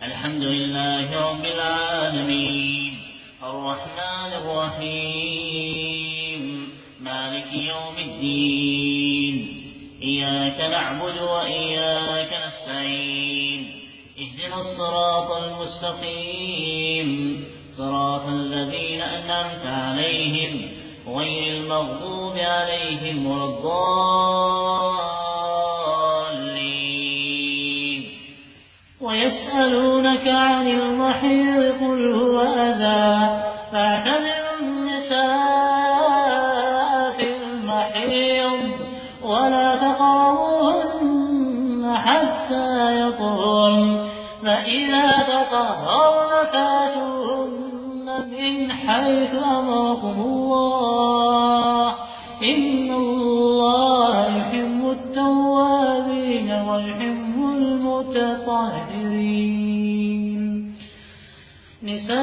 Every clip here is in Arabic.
الحمد لله رب العالمين الرحمن الرحيم مالك يوم الدين إياك نعبد وإياك نستعين اهدنا الصراط المستقيم صراط الذين أنعمت عليهم غير المغضوب عليهم ولا الضالين. ويسألونك عن المحيض قل هو أذى فاعتزلوا النساء في المحيض ولا تقربوهن حتى يطهرن فإذا تطهرن فاتوهن من حيث أمركم الله إن الله يحب التوابين ويحب المتطهرين. نساؤكم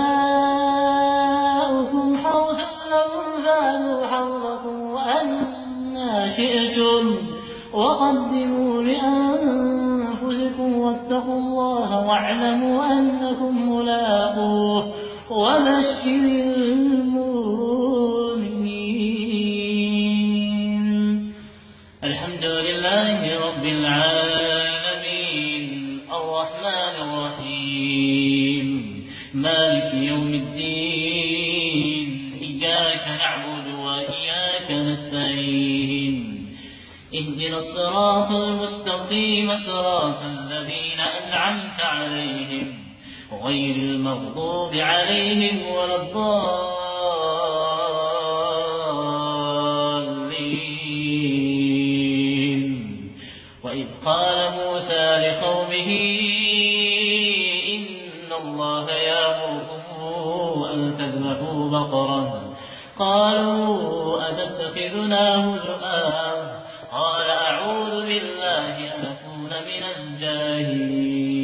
حرث لكم فأتوا حرثكم أنى شئتم وقدموا لأنفسكم واتقوا الله واعلموا أنكم ملاقوه وبشر المؤمنين. الحمد لله رب العالمين الرحمن الرحيم مالك يوم الدين إياك نعبد وإياك نستعين اهدنا الصراط المستقيم صراط الذين أنعمت عليهم غير المغضوب عليهم ولا الضالين. وإذ قال موسى لقومه إن الله يأمركم أن تذبحوا بقرة قالوا أتتخذنا هزؤا قال أعوذ بالله أن أكون من الجاهلين.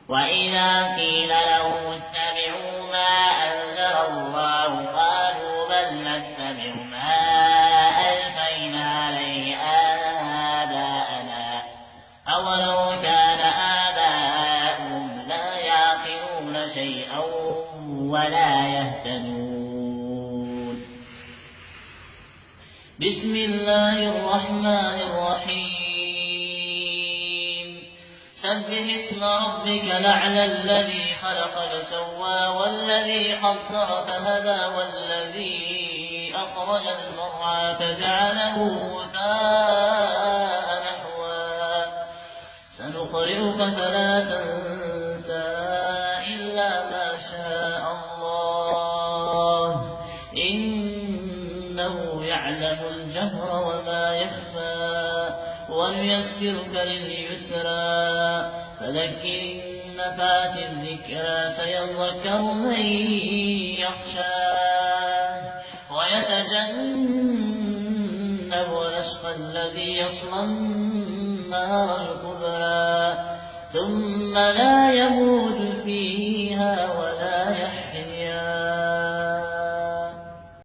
وإذا قيل لهم اتبعوا ما أنزل الله قالوا بل نتبع ما ألفينا عليه آباءنا أولو كان آباؤهم لا يعقلون شيئا ولا يهتدون. بسم الله الرحمن الرحيم سبح اسم ربك الأعلى الذي خلق فسوى والذي قدر فهدى والذي أخرج المرعى فجعله غثاء نحوا سنقرئك فلا تنسى إلا ما شاء الله إنه يعلم الجهر وما يخفى ونيسرك لليسرى فذكر إن نفعت الذكرى سيذكر من يخشى ويتجنبها الأشقى الذي يصلى النار الكبرى ثم لا يموت